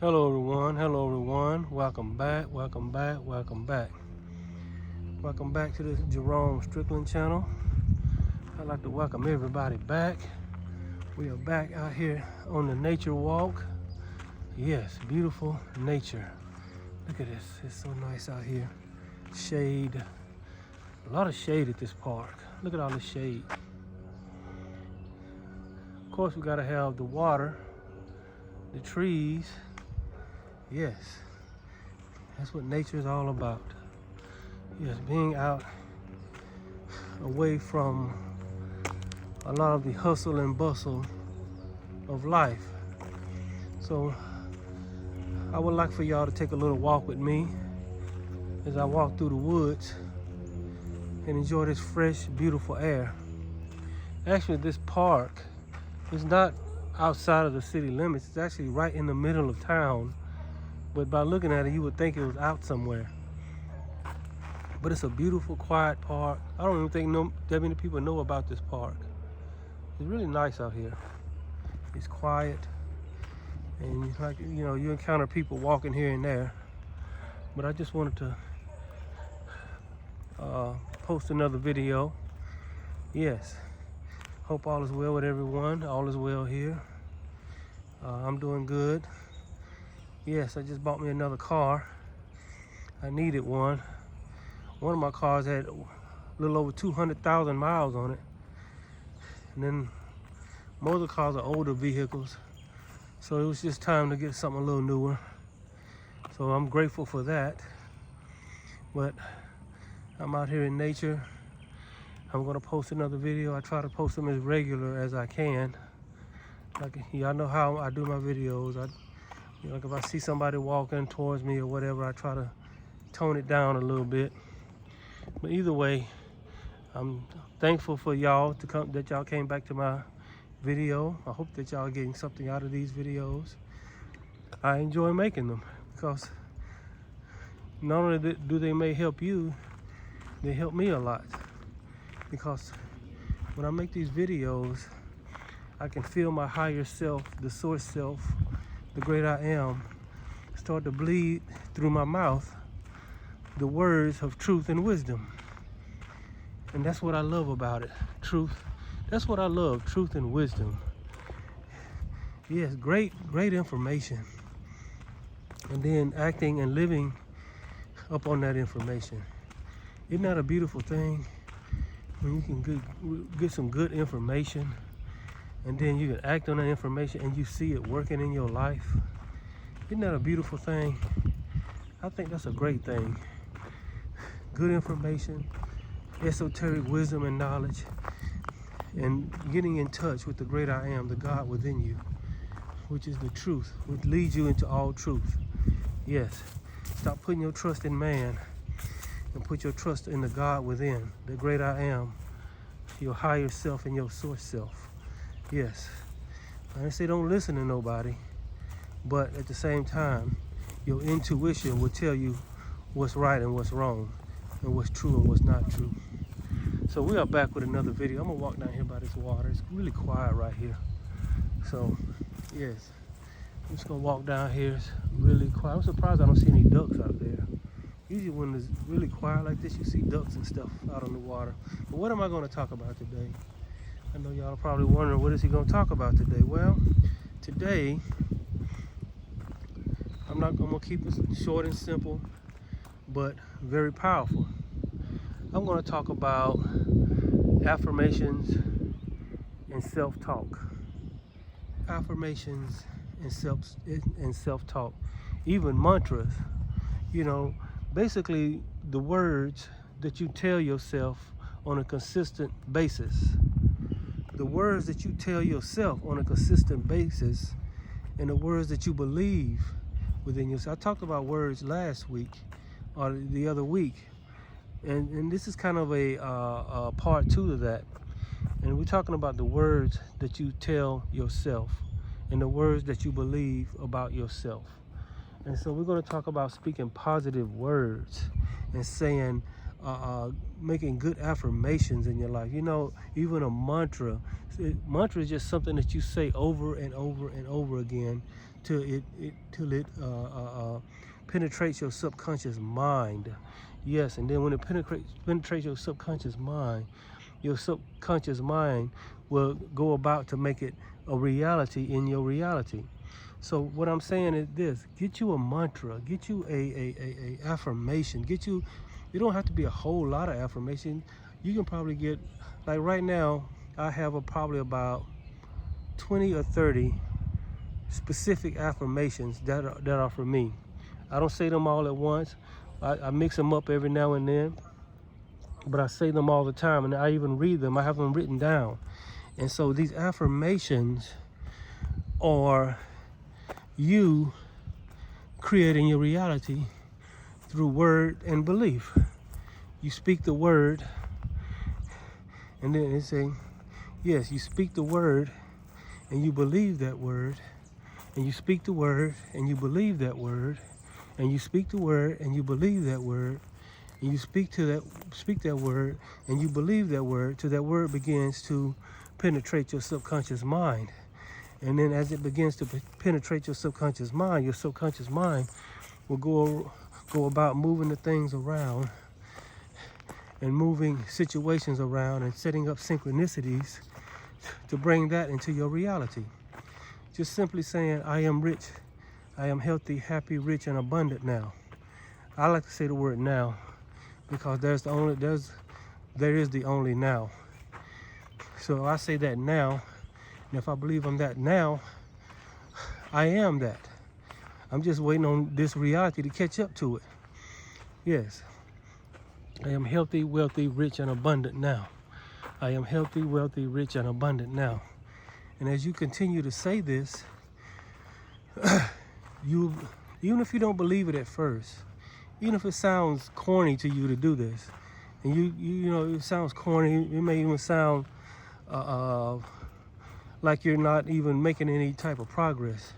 Hello everyone, welcome back. Welcome back to the Jerome Strickland channel. I'd like to welcome everybody back. We are back out here on the nature walk. Yes, beautiful nature. Look at this, it's so nice out here. Shade, a lot of shade at this park. Look at all the shade. Of course, we gotta have the water, the trees. Yes, that's what nature is all about. Yes, being out away from a lot of the hustle and bustle of life. So I would like for y'all to take a little walk with me as I walk through the woods and enjoy this fresh, beautiful air. Actually, this park is not outside of the city limits. It's actually right in the middle of town. But by looking at it, you would think it was out somewhere. But it's a beautiful, quiet park. I don't even think that many people know about this park. It's really nice out here. It's quiet, and like you encounter people walking here and there. But I just wanted to post another video. Yes, hope all is well with everyone. All is well here. I'm doing good. Yes, I just bought me another car. I needed one. One of my cars had a little over 200,000 miles on it. And then most of the cars are older vehicles. So it was just time to get something a little newer. So I'm grateful for that. But I'm out here in nature. I'm gonna post another video. I try to post them as regular as I can. Like, y'all know how I do my videos. Like if I see somebody walking towards me or whatever, I try to tone it down a little bit. But either way, I'm thankful for y'all that y'all came back to my video. I hope that y'all are getting something out of these videos. I enjoy making them because not only do they may help you, they help me a lot. Because when I make these videos, I can feel my higher self, the source self, the great I am, start to bleed through my mouth the words of truth and wisdom. And that's what I love about it. Truth. That's what I love, truth and wisdom. Yes, great information. And then acting and living up on that information. Isn't that a beautiful thing? When you can get some good information, and then you can act on that information and you see it working in your life. Isn't that a beautiful thing? I think that's a great thing. Good information, esoteric wisdom and knowledge, and getting in touch with the great I am, the God within you, which is the truth, which leads you into all truth. Yes, stop putting your trust in man and put your trust in the God within, the great I am, your higher self and your source self. Yes, I didn't say don't listen to nobody, but at the same time, your intuition will tell you what's right and what's wrong, and what's true and what's not true. So we are back with another video. I'm gonna walk down here by this water. It's really quiet right here. So, yes, I'm just gonna walk down here. It's really quiet. I'm surprised I don't see any ducks out there. Usually when it's really quiet like this, you see ducks and stuff out on the water. But what am I gonna talk about today? I know y'all are probably wondering, what is he going to talk about today? Well, today, I'm going to keep it short and simple, but very powerful. I'm going to talk about affirmations and self-talk. Affirmations and self-talk. Even mantras. Basically the words that you tell yourself on a consistent basis. The words that you tell yourself on a consistent basis, and the words that you believe within yourself. I talked about words last week or the other week, and this is kind of a part 2 of that. And we're talking about the words that you tell yourself and the words that you believe about yourself. And so we're going to talk about speaking positive words and saying making good affirmations in your life. Even a mantra. Mantra is just something that you say over and over and over again till it penetrates your subconscious mind. Yes, and then when it penetrates your subconscious mind will go about to make it a reality in your reality. So what I'm saying is this: get you a mantra, get you a affirmation, you don't have to be a whole lot of affirmation. You can probably get, like right now, I have probably about 20 or 30 specific affirmations that are for me. I don't say them all at once. I mix them up every now and then, but I say them all the time, and I even read them. I have them written down. And so these affirmations are you creating your reality through word and belief. You speak the word, and then it's saying, yes, you speak the word and you believe that word, and you speak the word and you believe that word, and you speak the word and you believe that word, and you speak that word and you believe that word, till that word begins to penetrate your subconscious mind. And then as it begins to penetrate your subconscious mind will go about moving the things around and moving situations around and setting up synchronicities to bring that into your reality. Just simply saying, I am rich, I am healthy, happy, rich, and abundant now. I like to say the word now because there is the only now. So I say that now, and if I believe I'm that now, I am that. I'm just waiting on this reality to catch up to it. Yes. I am healthy, wealthy, rich, and abundant now. I am healthy, wealthy, rich, and abundant now. And as you continue to say this, even if you don't believe it at first, even if it sounds corny to you to do this, and you know it sounds corny, it may even sound like you're not even making any type of progress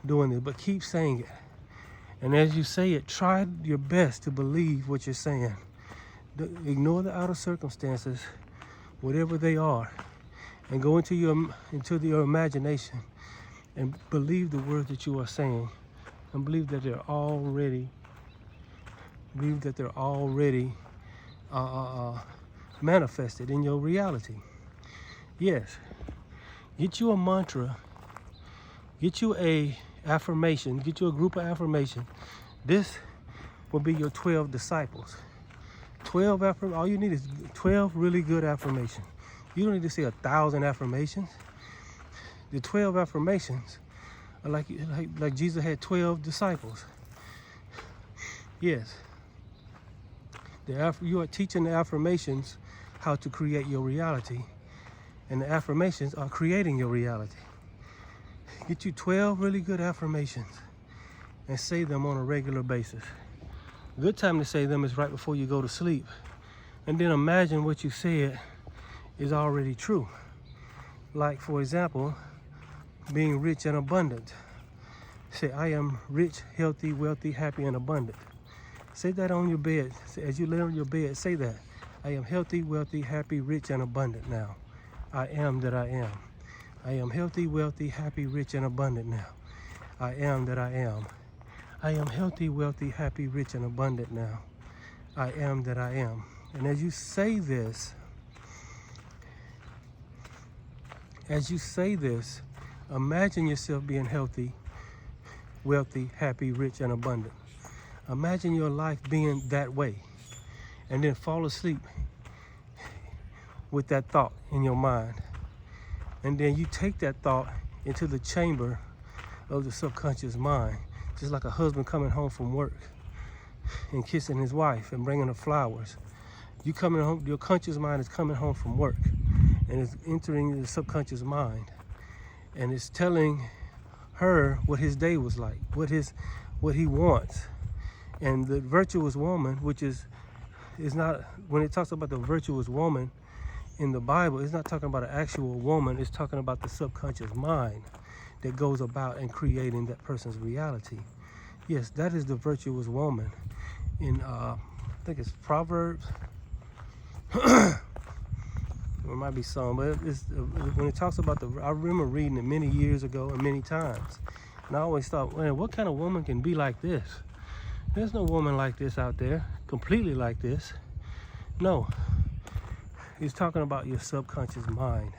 doing it, but keep saying it. And as you say it, try your best to believe what you're saying. Ignore the outer circumstances, whatever they are, and go into your imagination and believe the words that you are saying, and believe that they're already manifested in your reality. Yes. Get you a mantra, get you a affirmation, get you a group of affirmation. This will be your 12 disciples. All you need is 12 really good affirmations. You don't need to say 1,000 affirmations. The 12 affirmations are like Jesus had 12 disciples. Yes. You are teaching the affirmations how to create your reality, and the affirmations are creating your reality. Get you 12 really good affirmations and say them on a regular basis. A good time to say them is right before you go to sleep. And then imagine what you said is already true. Like, for example, being rich and abundant. Say, I am rich, healthy, wealthy, happy, and abundant. Say that on your bed. As you lay on your bed, say that. I am healthy, wealthy, happy, rich, and abundant now. I am that I am. I am healthy, wealthy, happy, rich, and abundant now. I am that I am. I am healthy, wealthy, happy, rich, and abundant now. I am that I am. And as you say this, imagine yourself being healthy, wealthy, happy, rich, and abundant. Imagine your life being that way, and then fall asleep with that thought in your mind. And then you take that thought into the chamber of the subconscious mind, just like a husband coming home from work and kissing his wife and bringing her flowers. You coming home, your conscious mind is coming home from work and it's entering the subconscious mind, and it's telling her what his day was like, what he wants. And the virtuous woman, which is not, when it talks about the virtuous woman in the Bible, it's not talking about an actual woman, it's talking about the subconscious mind that goes about and creating that person's reality. Yes, that is the virtuous woman. In I think it's Proverbs. There might be some, but it's when it talks about I remember reading it many years ago and many times, And I always thought, man, what kind of woman can be like this? There's no woman like this out there, completely like this. No. He's talking about your subconscious mind.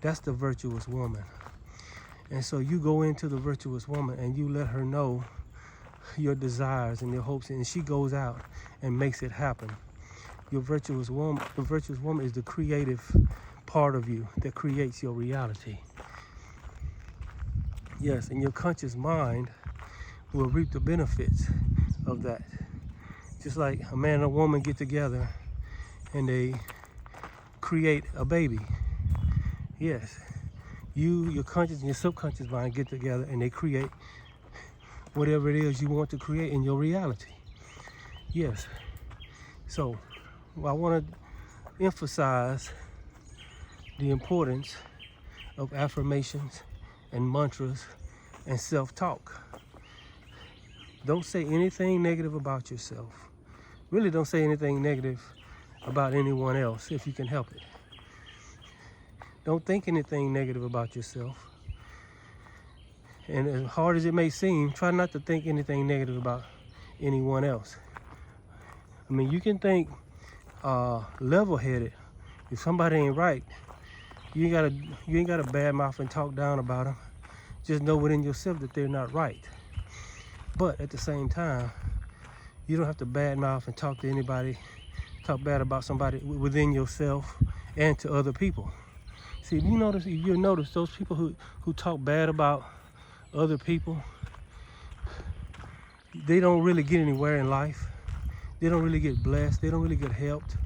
That's the virtuous woman. And so you go into the virtuous woman and you let her know your desires and your hopes, and she goes out and makes it happen. Your virtuous woman, the virtuous woman is the creative part of you that creates your reality. Yes, and your conscious mind will reap the benefits of that. Just like a man and a woman get together and they create a baby. Yes, your conscious and your subconscious mind get together and they create whatever it is you want to create in your reality. Yes. So I want to emphasize the importance of affirmations and mantras and self-talk. Don't say anything negative about yourself. Really don't say anything negative about anyone else if you can help it. Don't think anything negative about yourself. And as hard as it may seem, try not to think anything negative about anyone else. I mean, you can think level-headed. If somebody ain't right, you ain't gotta badmouth and talk down about them. Just know within yourself that they're not right. But at the same time, you don't have to badmouth and talk bad about somebody within yourself and to other people. See, you'll notice those people who talk bad about other people, they don't really get anywhere in life. They don't really get blessed. They don't really get helped.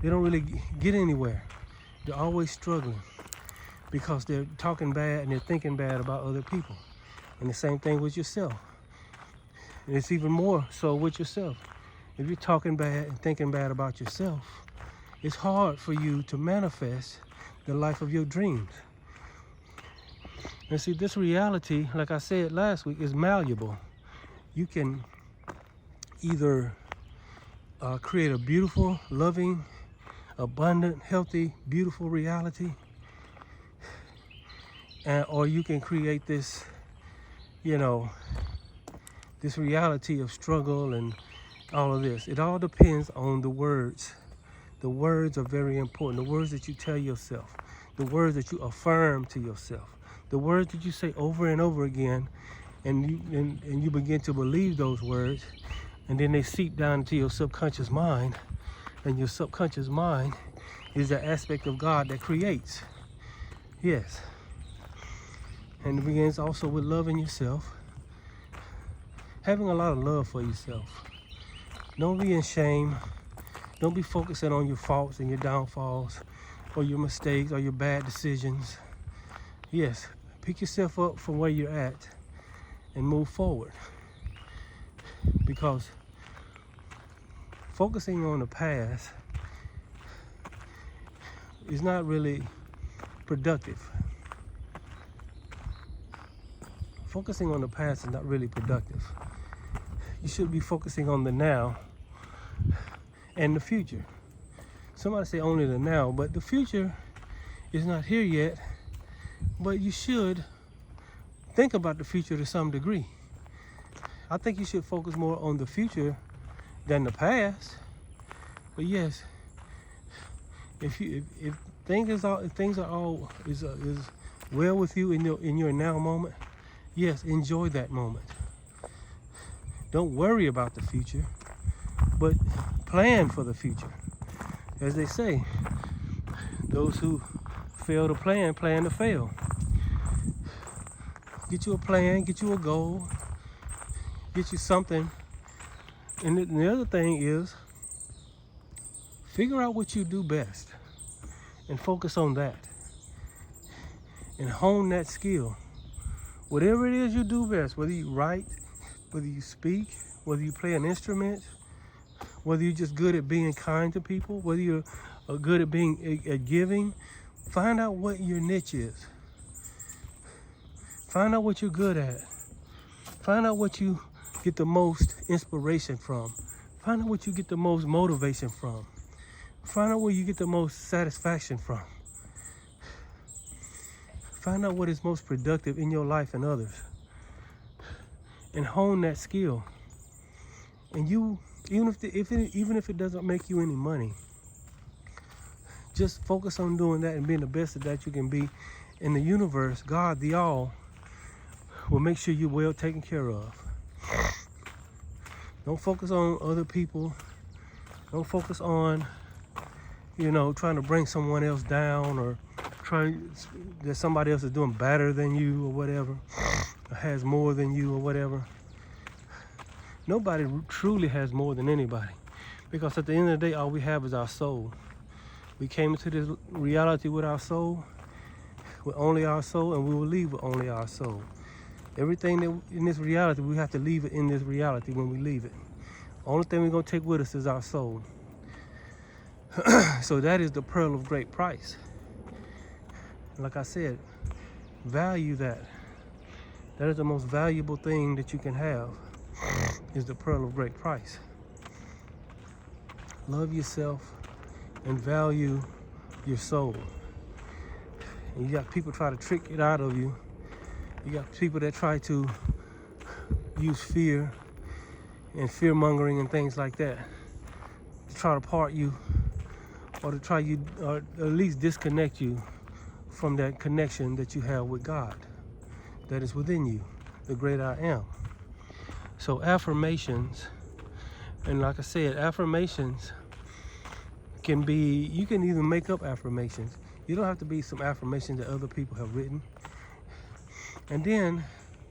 They don't really get anywhere. They're always struggling because they're talking bad and they're thinking bad about other people. And the same thing with yourself. And it's even more so with yourself. If you're talking bad and thinking bad about yourself, it's hard for you to manifest the life of your dreams. And see, this reality, like I said last week, is malleable. You can either create a beautiful, loving, abundant, healthy, beautiful reality, or you can create this, this reality of struggle and all of this. It all depends on the words. The words are very important. The words that you tell yourself, the words that you affirm to yourself, the words that you say over and over again, and you begin to believe those words, and then they seep down into your subconscious mind, and your subconscious mind is the aspect of God that creates. Yes. And it begins also with loving yourself, having a lot of love for yourself. Don't be in shame. Don't be focusing on your faults and your downfalls or your mistakes or your bad decisions. Yes, pick yourself up from where you're at and move forward. Because focusing on the past is not really productive. Focusing on the past is not really productive. You should be focusing on the now and the future. Somebody say only the now, but the future is not here yet. But you should think about the future to some degree. I think you should focus more on the future than the past. But yes, if things are all well with you in your now moment, yes, enjoy that moment. Don't worry about the future, but plan for the future. As they say, those who fail to plan to fail. Get you a plan, get you a goal, get you something. And the other thing is, figure out what you do best and focus on that. And hone that skill. Whatever it is you do best, whether you write, whether you speak, whether you play an instrument, whether you're just good at being kind to people, whether you're good at giving, find out what your niche is. Find out what you're good at. Find out what you get the most inspiration from. Find out what you get the most motivation from. Find out where you get the most satisfaction from. Find out what is most productive in your life and others. and hone that skill. And you, even if it doesn't make you any money, just focus on doing that and being the best that you can be. In the universe, God, the all, will make sure you're well taken care of. Don't focus on other people. Don't focus on, trying to bring someone else down, or that somebody else is doing better than you or whatever, or has more than you or whatever. Nobody truly has more than anybody, because at the end of the day, all we have is our soul. We came into this reality with our soul, with only our soul, and we will leave with only our soul. Everything that in this reality, we have to leave it in this reality when we leave it. Only thing we're going to take with us is our soul. So that is the pearl of great price. Like I said, value that. That is the most valuable thing that you can have, is the pearl of great price. Love yourself and value your soul. And you got people try to trick it out of you. You got people that try to use fear and fear mongering and things like that to try to part you, or to try you, or at least disconnect you from that connection that you have with God that is within you, the great I am. So affirmations, and like I said, affirmations can be, you can even make up affirmations. You don't have to be some affirmations that other people have written. And then,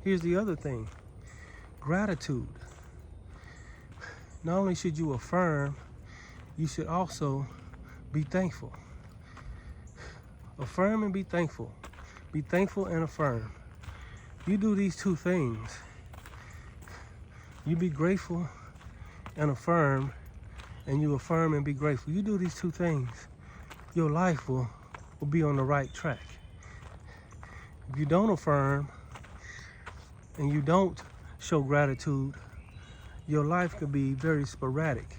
here's the other thing, gratitude. Not only should you affirm, you should also be thankful. Affirm and be thankful. Be thankful and affirm. You do these two things. You be grateful and affirm, and you affirm and be grateful. You do these two things, your life will be on the right track. If you don't affirm and you don't show gratitude, your life could be very sporadic,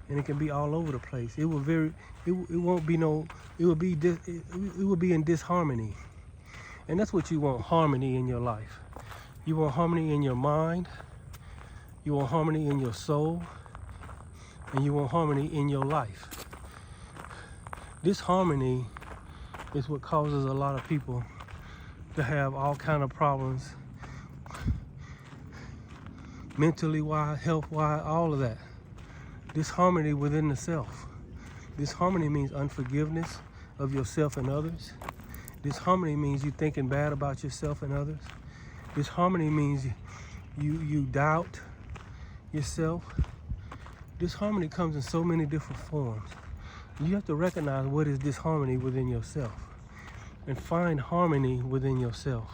and it can be all over the place. It will be in disharmony. And that's what you want, harmony in your life. You want harmony in your mind, you want harmony in your soul, and you want harmony in your life. Disharmony is what causes a lot of people to have all kind of problems, mentally wise, health wise, all of that. Disharmony within the self. Disharmony means unforgiveness of yourself and others. Disharmony means you thinking bad about yourself and others. Disharmony means you doubt yourself. Disharmony comes in so many different forms. You have to recognize what is disharmony within yourself, and find harmony within yourself,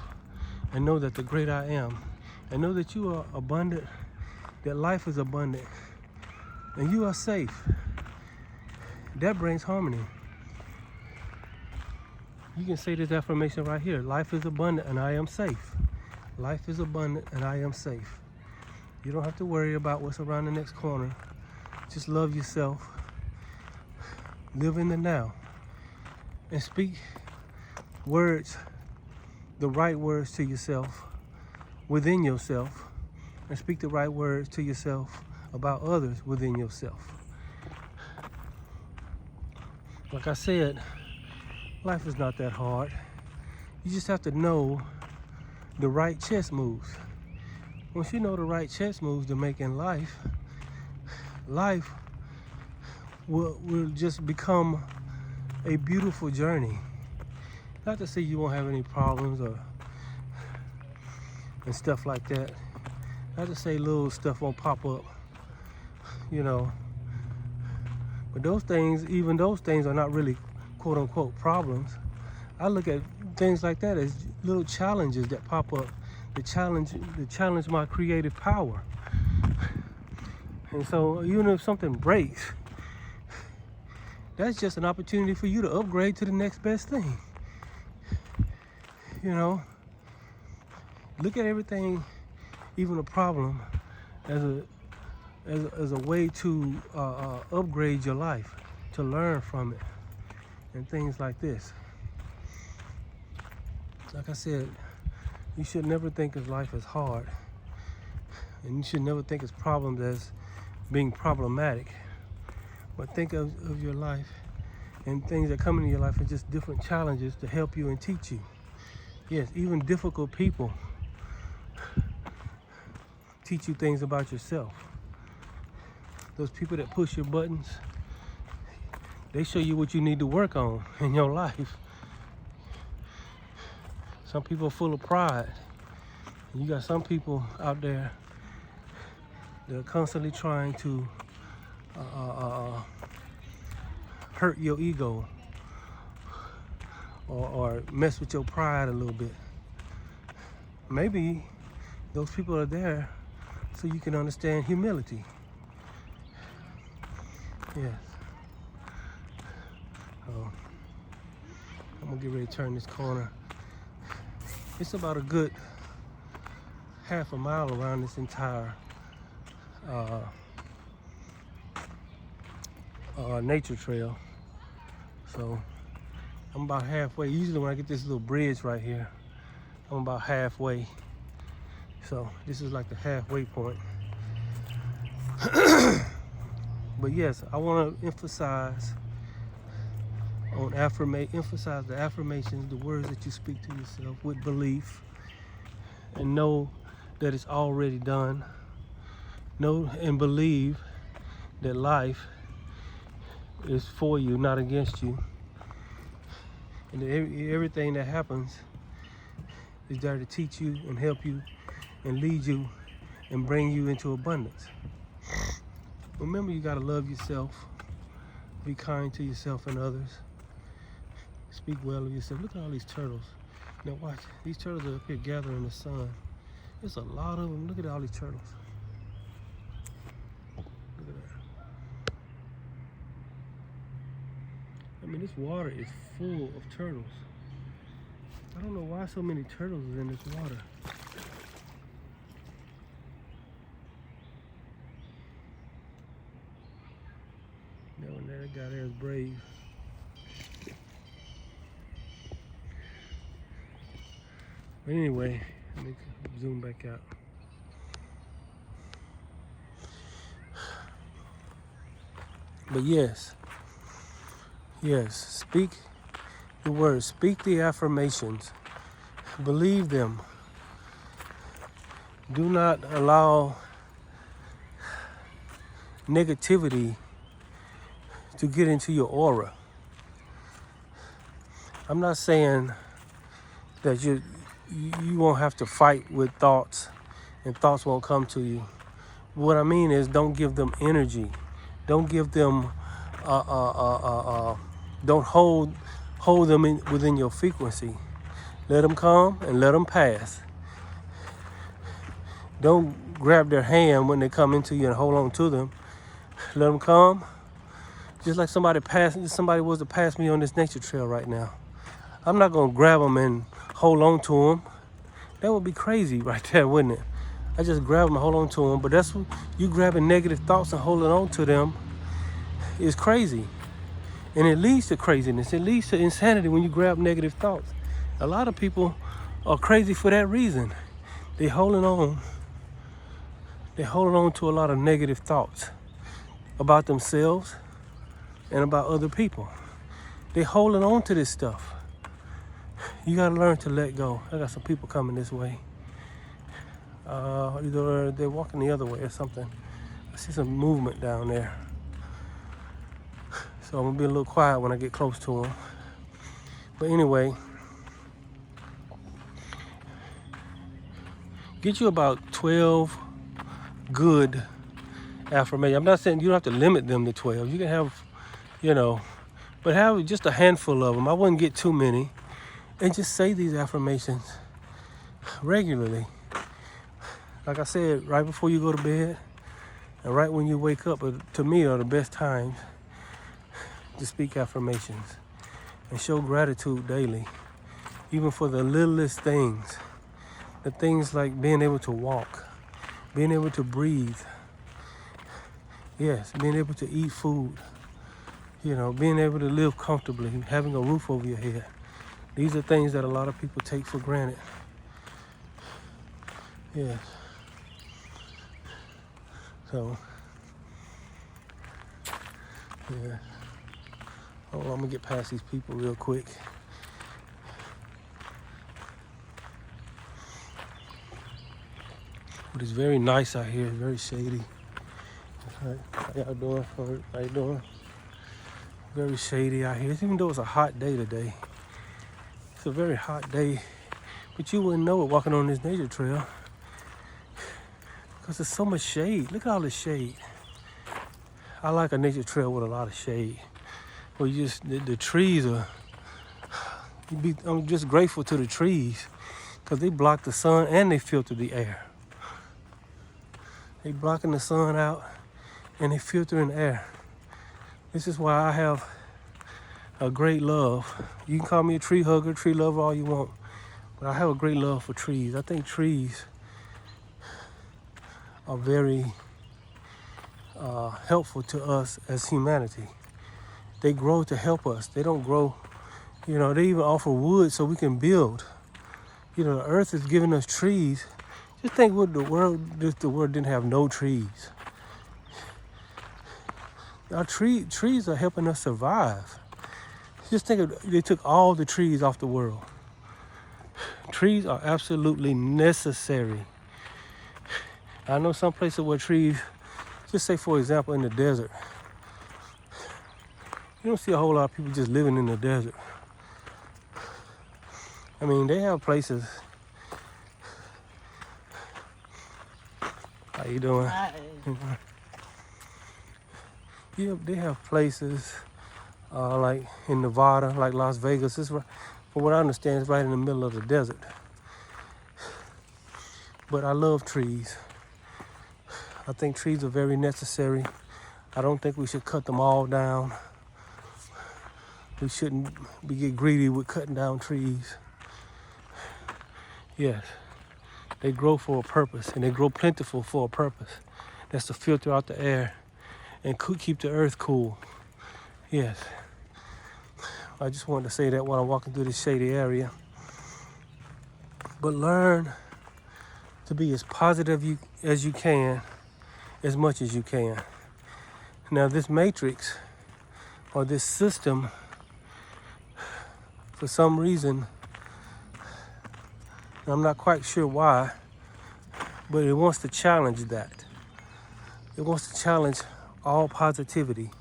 and know that the great I am, and know that you are abundant, that life is abundant, and you are safe. That brings harmony. You can say this affirmation right here: life is abundant and I am safe. Life is abundant and I am safe. You don't have to worry about what's around the next corner. Just love yourself. Live in the now. And speak words, the right words to yourself, within yourself. And speak the right words to yourself about others within yourself. Like I said, life is not that hard. You just have to know the right chess moves. Once you know the right chess moves to make in life, life will just become a beautiful journey. Not to say you won't have any problems and stuff like that. Not to say little stuff won't pop up, But those things, even those things are not really quote unquote problems. I look at things like that as little challenges that pop up, to challenge my creative power. And so even if something breaks, that's just an opportunity for you to upgrade to the next best thing. Look at everything, even a problem, as a way to upgrade your life, to learn from it, and things like this. Like I said, you should never think of life as hard. And you should never think of problems as being problematic. But think of your life and things that come into your life as just different challenges to help you and teach you. Yes, even difficult people teach you things about yourself. Those people that push your buttons, they show you what you need to work on in your life. Some people are full of pride. You got some people out there that are constantly trying to hurt your ego or mess with your pride a little bit. Maybe those people are there so you can understand humility. Yes. I'm gonna get ready to turn this corner. It's about a good half a mile around this entire nature trail. So I'm about halfway. Usually when I get this little bridge right here, I'm about halfway. So this is like the halfway point. But yes, I want to emphasize the affirmations, the words that you speak to yourself with belief, and know that it's already done. Know and believe that life is for you, not against you. And everything that happens is there to teach you and help you and lead you and bring you into abundance. Remember, you gotta love yourself, be kind to yourself and others, speak well of yourself. Look at all these turtles. Now watch, these turtles are up here gathering in the sun. There's a lot of them. Look at all these turtles. Look at that. I mean, this water is full of turtles. I don't know why so many turtles are in this water. That guy there is brave. But anyway, let me zoom back out. But yes, speak the words, speak the affirmations, believe them. Do not allow negativity to get into your aura. I'm not saying that you won't have to fight with thoughts and thoughts won't come to you. What I mean is, don't give them energy. Don't give them don't hold them within your frequency. Let them come and let them pass. Don't grab their hand when they come into you and hold on to them. Let them come. Just like somebody was to pass me on this nature trail right now. I'm not gonna grab them and hold on to them. That would be crazy right there, wouldn't it? I just grab them and hold on to them. But that's what you grabbing negative thoughts and holding on to them is crazy. And it leads to craziness. It leads to insanity when you grab negative thoughts. A lot of people are crazy for that reason. They're holding on to a lot of negative thoughts about themselves and about other people. They're holding on to this stuff. You gotta learn to let go. I got some people coming this way. Either they're walking the other way or something. I see some movement down there. So I'm gonna be a little quiet when I get close to them. But anyway, get you about 12 good affirmations. I'm not saying you don't have to limit them to 12. You can have, but have just a handful of them. I wouldn't get too many. And just say these affirmations regularly. Like I said, right before you go to bed and right when you wake up, to me, are the best times to speak affirmations and show gratitude daily, even for the littlest things. The things like being able to walk, being able to breathe, yes, being able to eat food, being able to live comfortably, having a roof over your head. These are things that a lot of people take for granted. Yes. So, yeah. Oh, I'm gonna get past these people real quick. But it's very nice out here. It's very shady. All right. How y'all doing? How you doing? Very shady out here. Even though it's a hot day today. It's a very hot day. But you wouldn't know it walking on this nature trail. Because there's so much shade. Look at all this shade. I like a nature trail with a lot of shade. Where you just, the trees are, I'm just grateful to the trees. Because they block the sun and they filter the air. They blocking the sun out and they filtering the air. This is why I have a great love. You can call me a tree hugger, tree lover, all you want. But I have a great love for trees. I think trees are very helpful to us as humanity. They grow to help us. They don't grow, you know, they even offer wood so we can build. You know, the earth is giving us trees. Just think what the world, if the world didn't have no trees. Our trees are helping us survive. Just think of, they took all the trees off the world. Trees are absolutely necessary. I know some places where trees, just say for example in the desert, you don't see a whole lot of people just living in the desert. I mean, they have places. How you doing? Hi. Yeah, they have places like in Nevada, like Las Vegas. It's, from what I understand, it's right in the middle of the desert. But I love trees. I think trees are very necessary. I don't think we should cut them all down. We shouldn't get greedy with cutting down trees. Yes, they grow for a purpose, and they grow plentiful for a purpose. That's to filter out the air and keep the earth cool. Yes. I just wanted to say that while I'm walking through this shady area. But learn to be as positive as you can, as much as you can. Now this matrix, or this system, for some reason, I'm not quite sure why, but it wants to challenge that. It wants to challenge all positivity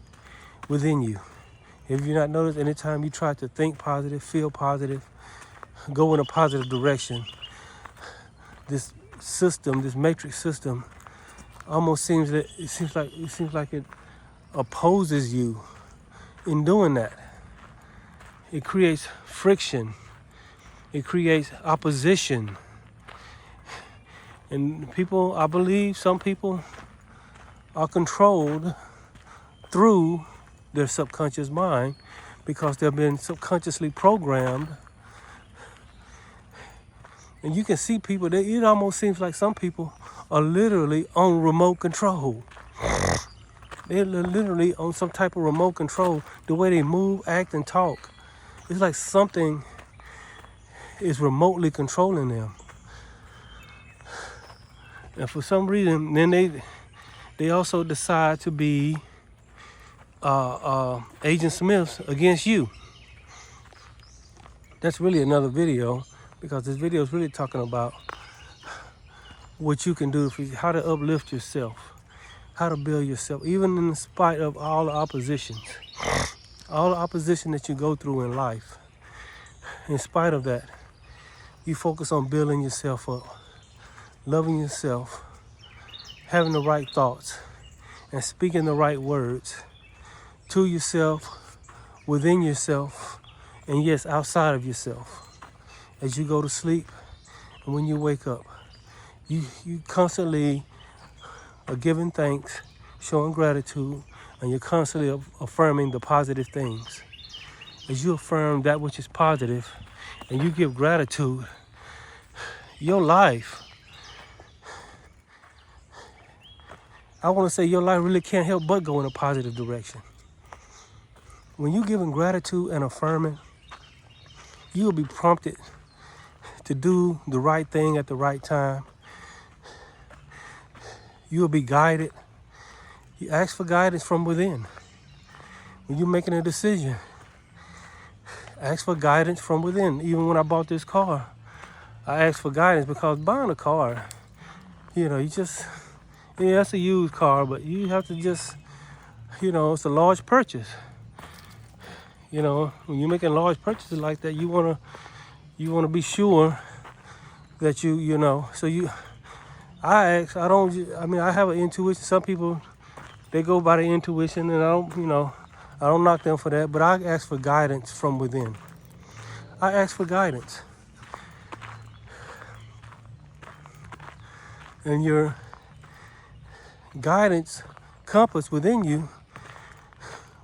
within you. If you're not noticed, anytime you try to think positive, feel positive, go in a positive direction, this system, this matrix system, almost seems like it opposes you in doing that. It creates friction. It creates opposition. And people, I believe some people are controlled through their subconscious mind because they've been subconsciously programmed. And you can see people, it almost seems like some people are literally on remote control. They're literally on some type of remote control. The way they move, act, and talk. It's like something is remotely controlling them. And for some reason, then they also decide to be Agent Smiths against you. That's really another video, because this video is really talking about what you can do, how to uplift yourself, how to build yourself, even in spite of all the oppositions, all the opposition that you go through in life. In spite of that, you focus on building yourself up, loving yourself, having the right thoughts, and speaking the right words to yourself, within yourself, and yes, outside of yourself. As you go to sleep and when you wake up, you constantly are giving thanks, showing gratitude, and you're constantly affirming the positive things. As you affirm that which is positive and you give gratitude, your life, I want to say your life really can't help but go in a positive direction. When you're giving gratitude and affirming, you'll be prompted to do the right thing at the right time. You'll be guided You ask for guidance from within. When you're making a decision, ask for guidance from within. Even when I bought this car, I asked for guidance because buying a car, you just, yeah, it's a used car, but you have to just, it's a large purchase. When you're making large purchases like that, you wanna be sure that I have an intuition. Some people, they go by the intuition, and I don't knock them for that, but I ask for guidance from within. I ask for guidance. And your guidance compass within you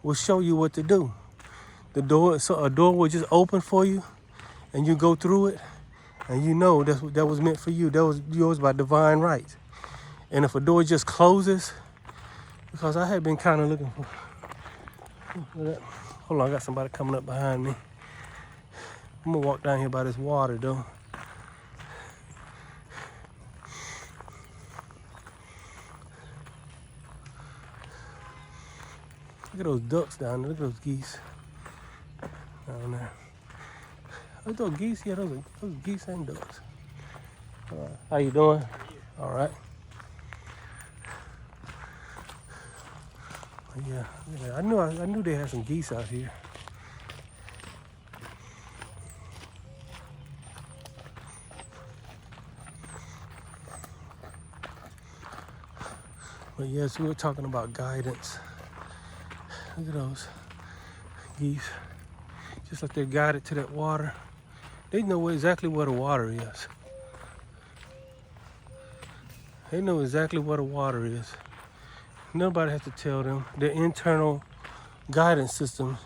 will show you what to do. A door will just open for you, and you go through it, and that was meant for you. That was yours by divine right. And if a door just closes, because I had been kind of looking for that. Hold on, I got somebody coming up behind me. I'm gonna walk down here by this water though. Look at those ducks down there. Look at those geese down there. Look at those geese. Yeah, those geese and ducks. All right. How you doing? All right. Yeah, I knew they had some geese out here. But yes, we were talking about guidance. Look at those geese. Just like they're guided to that water. They know exactly where the water is. They know exactly where the water is. Nobody has to tell them. Their internal guidance system,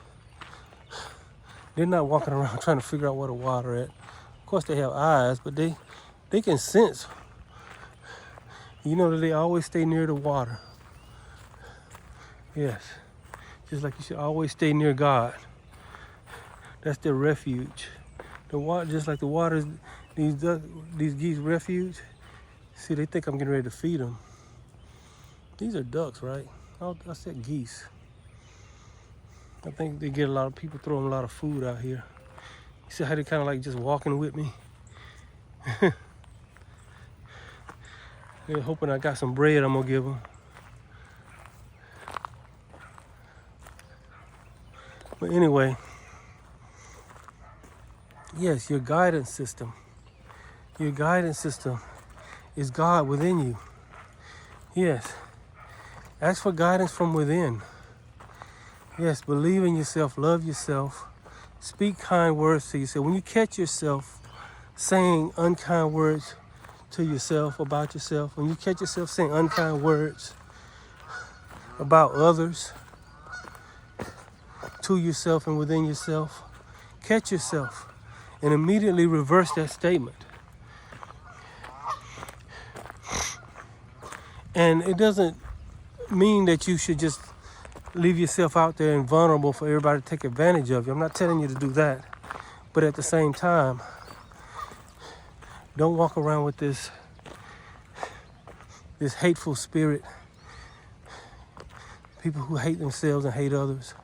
they're not walking around trying to figure out where the water is. Of course they have eyes, but they can sense. You know that they always stay near the water. Yes. Just like you should always stay near God. That's their refuge. The water, just like the water is these geese refuge. See, they think I'm getting ready to feed them. These are ducks, right? I said geese. I think they get a lot of people throwing a lot of food out here. You see how they kind of like just walking with me? They're hoping I got some bread I'm gonna give them. But anyway, yes, your guidance system is God within you. Yes. Ask for guidance from within. Yes, believe in yourself, love yourself, speak kind words to yourself. When you catch yourself saying unkind words to yourself, about yourself, when you catch yourself saying unkind words about others, to yourself and within yourself, catch yourself and immediately reverse that statement. And it doesn't mean that you should just leave yourself out there and vulnerable for everybody to take advantage of you. I'm not telling you to do that. But at the same time, don't walk around with this hateful spirit. People who hate themselves and hate others,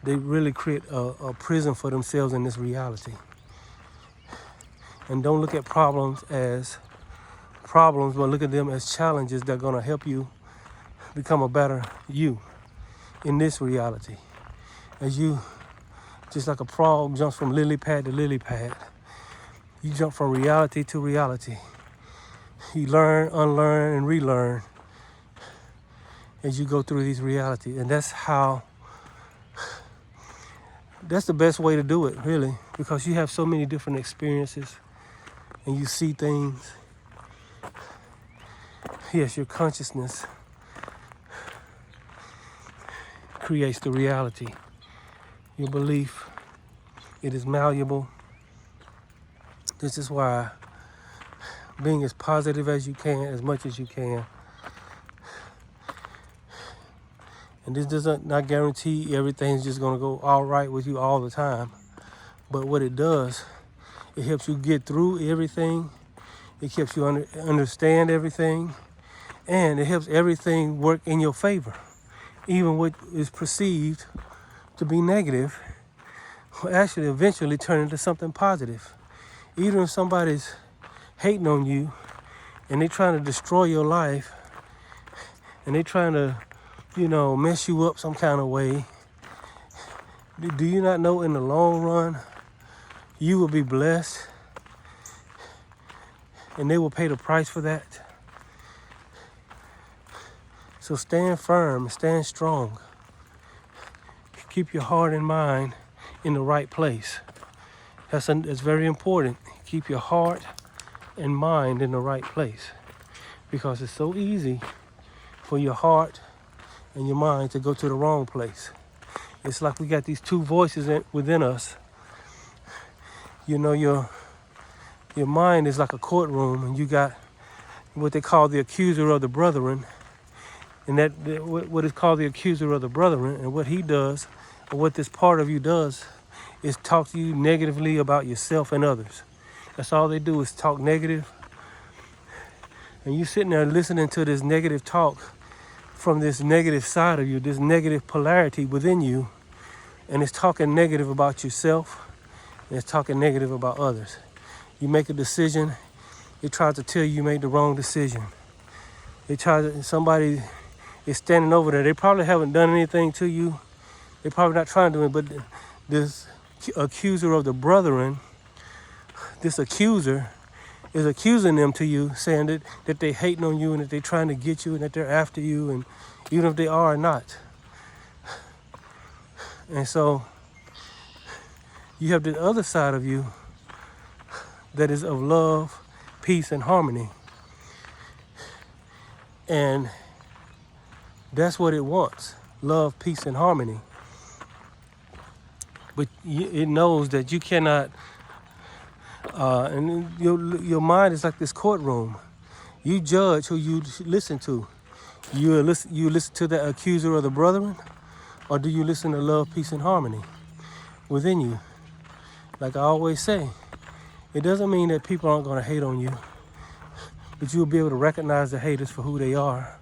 they really create a prison for themselves in this reality. And don't look at problems as problems, but look at them as challenges that are going to help you become a better you in this reality. As you, just like a frog jumps from lily pad to lily pad, you jump from reality to reality. You learn, unlearn, and relearn as you go through these realities. And that's the best way to do it, really, because you have so many different experiences and you see things. Yes, your consciousness creates the reality. Your belief, it is malleable. This is why being as positive as you can, as much as you can. And this does not guarantee everything's just going to go all right with you all the time. But what it does, it helps you get through everything. It helps you understand everything. And it helps everything work in your favor. Even what is perceived to be negative will actually eventually turn into something positive. Even if somebody's hating on you and they're trying to destroy your life and they're trying to, mess you up some kind of way, do you not know in the long run you will be blessed and they will pay the price for that? So stand firm, stand strong. Keep your heart and mind in the right place. That's very important. Keep your heart and mind in the right place, because it's so easy for your heart and your mind to go to the wrong place. It's like we got these two voices within us. Your mind is like a courtroom, and you got what they call the accuser of the brethren. And what is called the accuser of the brethren, and what he does, or what this part of you does, is talk to you negatively about yourself and others. That's all they do, is talk negative. And you sitting there listening to this negative talk from this negative side of you, this negative polarity within you, and it's talking negative about yourself, and it's talking negative about others. You make a decision, it tries to tell you made the wrong decision. Somebody is standing over there. They probably haven't done anything to you. They're probably not trying to do it, but this accuser of the brethren, this accuser is accusing them to you, saying that they're hating on you and that they're trying to get you and that they're after you, and even if they are or not. And so you have the other side of you that is of love, peace, and harmony. And that's what it wants, love, peace, and harmony. But it knows that you cannot, and your mind is like this courtroom. You judge who you listen to. You listen to the accuser of the brethren, or do you listen to love, peace, and harmony within you? Like I always say, it doesn't mean that people aren't going to hate on you, but you'll be able to recognize the haters for who they are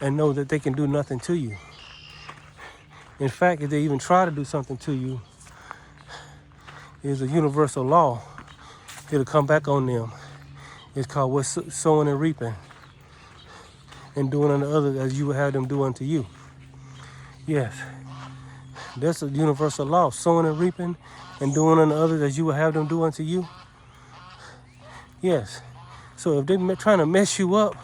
and know that they can do nothing to you. In fact, if they even try to do something to you, there's a universal law. It'll come back on them. It's called what's sowing and reaping, and doing unto others as you would have them do unto you. Yes, that's a universal law, sowing and reaping and doing unto others as you would have them do unto you. Yes. So if they're trying to mess you up,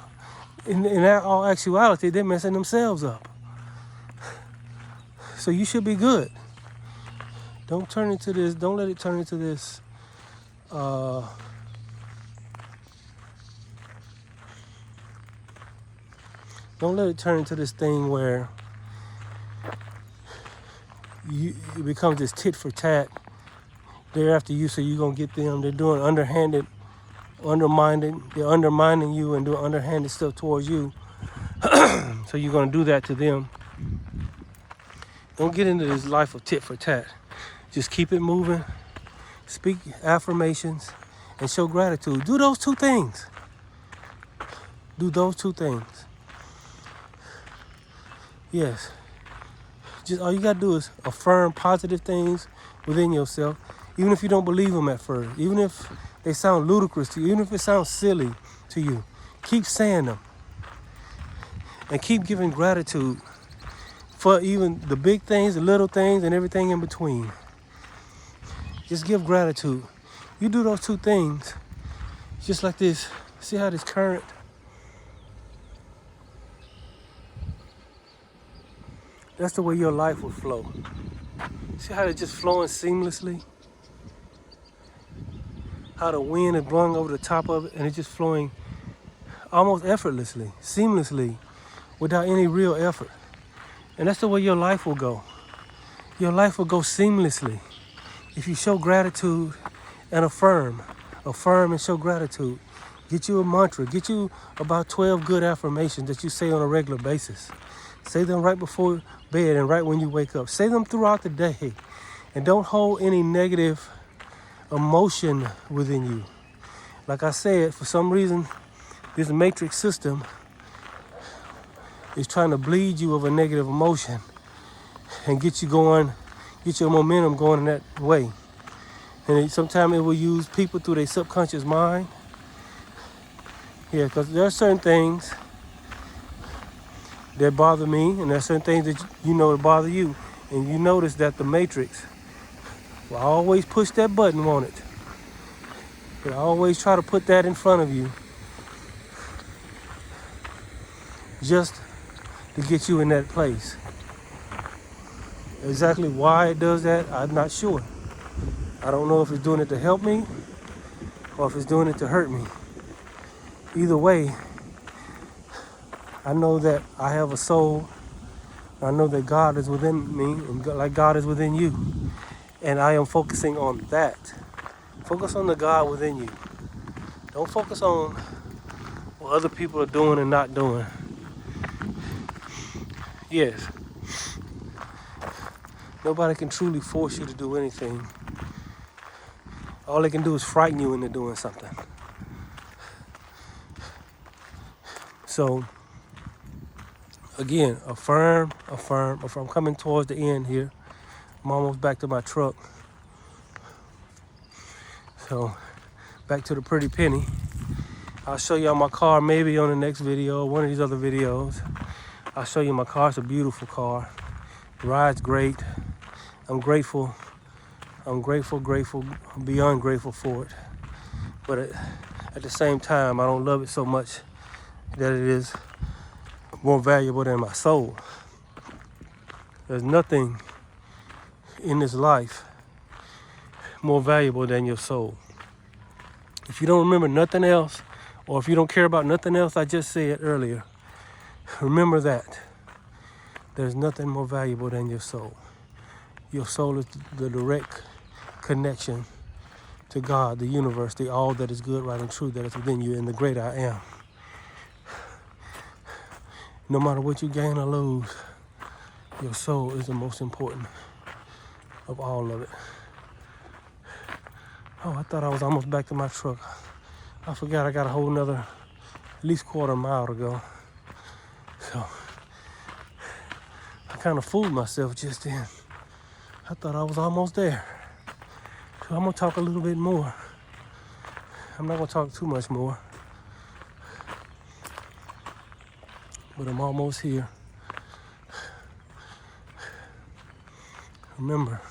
in all actuality, they're messing themselves up. So you should be good. Don't let it turn into this don't let it turn into this thing where it becomes this tit for tat. They're after you, so you're gonna get them. They're doing underhanded, they're undermining you and doing underhanded stuff towards you. So you're gonna do that to them. Don't get into this life of tit for tat. Just keep it moving, speak affirmations, and show gratitude. Do those two things. Yes. Just all you gotta do is affirm positive things within yourself, even if you don't believe them at first, even if they sound ludicrous to you, even if it sounds silly to you. Keep saying them. And keep giving gratitude for even the big things, the little things, and everything in between. Just give gratitude. You do those two things, just like this. See how this current, that's the way your life will flow. See how it's just flowing seamlessly? How the wind is blowing over the top of it and it's just flowing almost effortlessly, seamlessly, without any real effort. And that's the way your life will go. Your life will go seamlessly if you show gratitude and affirm and show gratitude. Get you a mantra. Get you about 12 good affirmations that you say on a regular basis. Say them right before bed and right when you wake up. Say them throughout the day. And don't hold any negative emotion within you. Like I said, for some reason, this matrix system is trying to bleed you of a negative emotion and get you going, get your momentum going in that way. And sometimes it will use people through their subconscious mind. Yeah, because there are certain things that bother me, and there are certain things that you know that bother you. And you notice that the matrix will always push that button on it. It always try to put that in front of you just to get you in that place. Exactly why it does that, I'm not sure. I don't know if it's doing it to help me or if it's doing it to hurt me. Either way, I know that I have a soul. I know that God is within me, and like God is within you. And I am focusing on that. Focus on the God within you. Don't focus on what other people are doing and not doing. Yes. Nobody can truly force you to do anything. All they can do is frighten you into doing something. So, again, affirm. I'm coming towards the end here. I'm almost back to my truck. So, back to the pretty penny. I'll show y'all my car maybe on the next video, one of these other videos. I'll show you my car. It's a beautiful car. The ride's great. I'm grateful. I'm grateful, beyond grateful for it. But at the same time, I don't love it so much that it is more valuable than my soul. There's nothing in this life more valuable than your soul. If you don't remember nothing else, or if you don't care about nothing else I just said earlier, remember that. There's nothing more valuable than your soul. Your soul is the direct connection to God, the universe, the all that is good, right, and true that is within you, and the great I am. No matter what you gain or lose, your soul is the most important of all of it. Oh, I thought I was almost back to my truck. I forgot I got a whole nother, at least quarter mile to go. So, I kind of fooled myself just then. I thought I was almost there. So I'm gonna talk a little bit more. I'm not gonna talk too much more. But I'm almost here. Remember,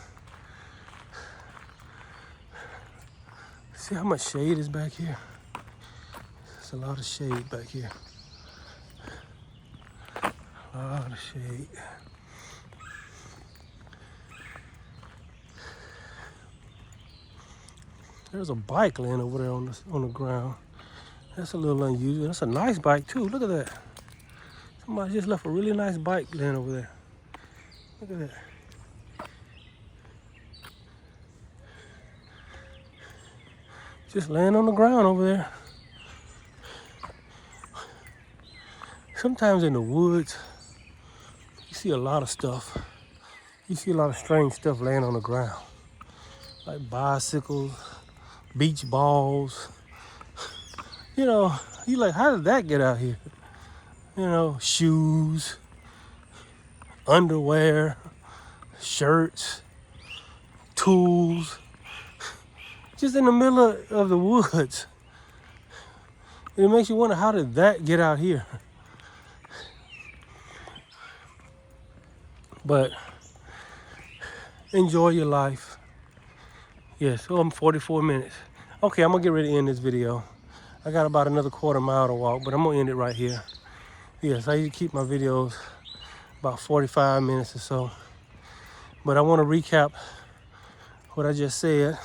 see how much shade is back here? There's a lot of shade back here. A lot of shade. There's a bike laying over there on the ground. That's a little unusual. That's a nice bike too. Look at that. Somebody just left a really nice bike laying over there. Look at that. Just laying on the ground over there. Sometimes in the woods, you see a lot of stuff. You see a lot of strange stuff laying on the ground. Like bicycles, beach balls. You know, you like, how did that get out here? You know, shoes, underwear, shirts, tools. Just in the middle of the woods. It makes you wonder, how did that get out here? But enjoy your life. Yes, so I'm 44 minutes. Okay, I'm gonna get ready to end this video. I got about another quarter mile to walk, but I'm gonna end it right here. Yes, I usually keep my videos about 45 minutes or so. But I wanna recap what I just said.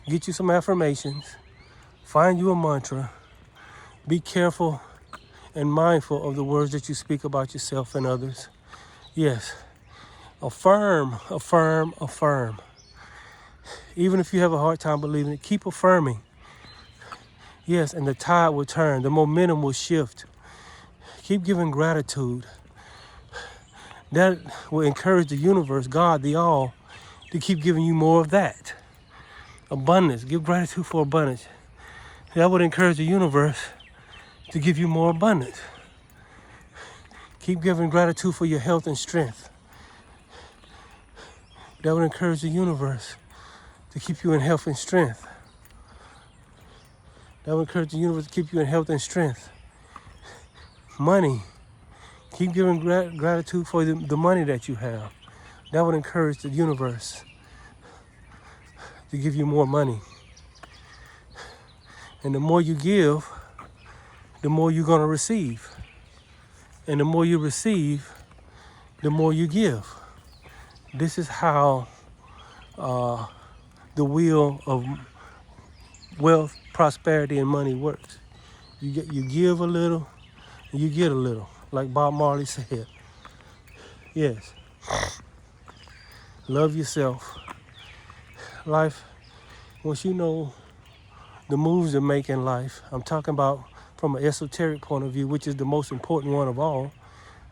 Get you some affirmations. Find you a mantra. Be careful and mindful of the words that you speak about yourself and others. Yes. Affirm, affirm, affirm. Even if you have a hard time believing it, keep affirming. Yes, and the tide will turn. The momentum will shift. Keep giving gratitude. That will encourage the universe, God, the all, to keep giving you more of that. Abundance. Give gratitude for abundance. That would encourage the universe to give you more abundance. Keep giving gratitude for your health and strength. That would encourage the universe to keep you in health and strength. That would encourage the universe to keep you in health and strength. Money. Keep giving gratitude for the money that you have. That would encourage the universe to give you more money. And the more you give, the more you're going to receive. And the more you receive, the more you give. This is how the wheel of wealth, prosperity, and money works. You give a little, and you get a little, like Bob Marley said. Yes. Love yourself. Life, once you know the moves to make in life, I'm talking about from an esoteric point of view, which is the most important one of all.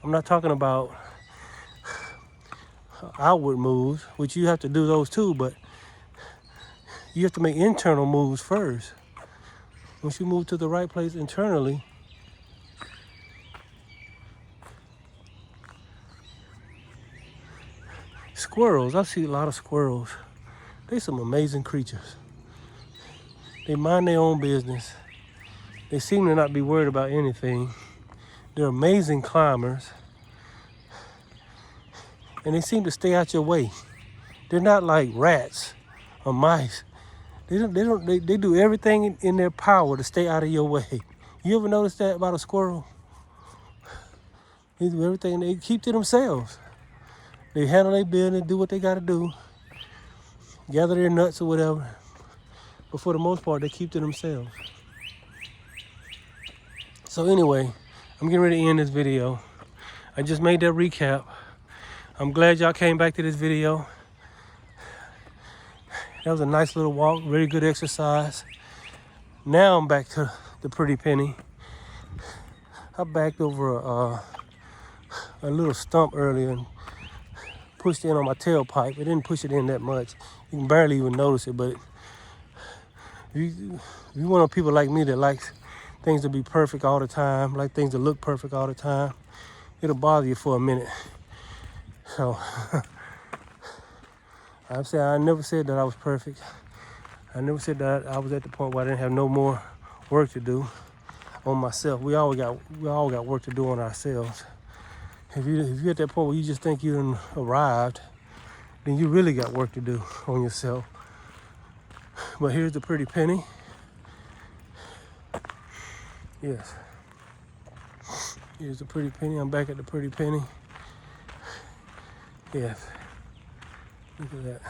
I'm not talking about outward moves, which you have to do those too, but you have to make internal moves first. Once you move to the right place internally, squirrels, I see a lot of squirrels. They're some amazing creatures. They mind their own business. They seem to not be worried about anything. They're amazing climbers. And they seem to stay out your way. They're not like rats or mice. They do everything in their power to stay out of your way. You ever notice that about a squirrel? They do everything, they keep to themselves. They handle their business, do what they gotta do, gather their nuts or whatever. But for the most part, they keep to themselves. So anyway, I'm getting ready to end this video. I just made that recap. I'm glad y'all came back to this video. That was a nice little walk, very good exercise. Now I'm back to the pretty penny. I backed over a little stump earlier and pushed in on my tailpipe. It didn't push it in that much. You can barely even notice it, but if you one of people like me that likes things to be perfect all the time, like things to look perfect all the time, it'll bother you for a minute. So I never said that I was perfect. I never said that I was at the point where I didn't have no more work to do on myself. We all got work to do on ourselves. If you're at that point where you just think you arrived, then you really got work to do on yourself. But here's the pretty penny. Yes. Here's the pretty penny. I'm back at the pretty penny. Yes. Look at that.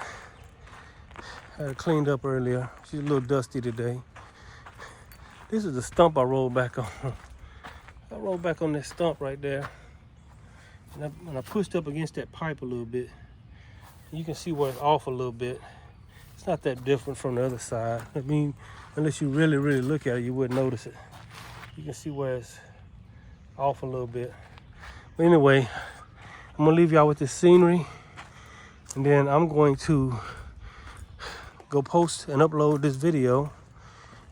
I had it cleaned up earlier. She's a little dusty today. This is the stump I rolled back on. I rolled back on that stump right there. And I pushed up against that pipe a little bit. You can see where it's off a little bit. It's not that different from the other side. I mean, unless you really, really look at it, you wouldn't notice it. You can see where it's off a little bit. But anyway, I'm gonna leave y'all with this scenery, and then I'm going to go post and upload this video,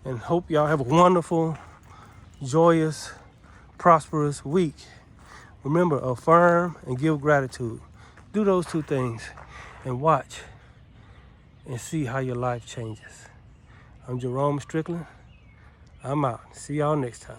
and hope y'all have a wonderful, joyous, prosperous week. Remember, affirm and give gratitude. Do those two things and watch and see how your life changes. I'm Jerome Strickland. I'm out. See y'all next time.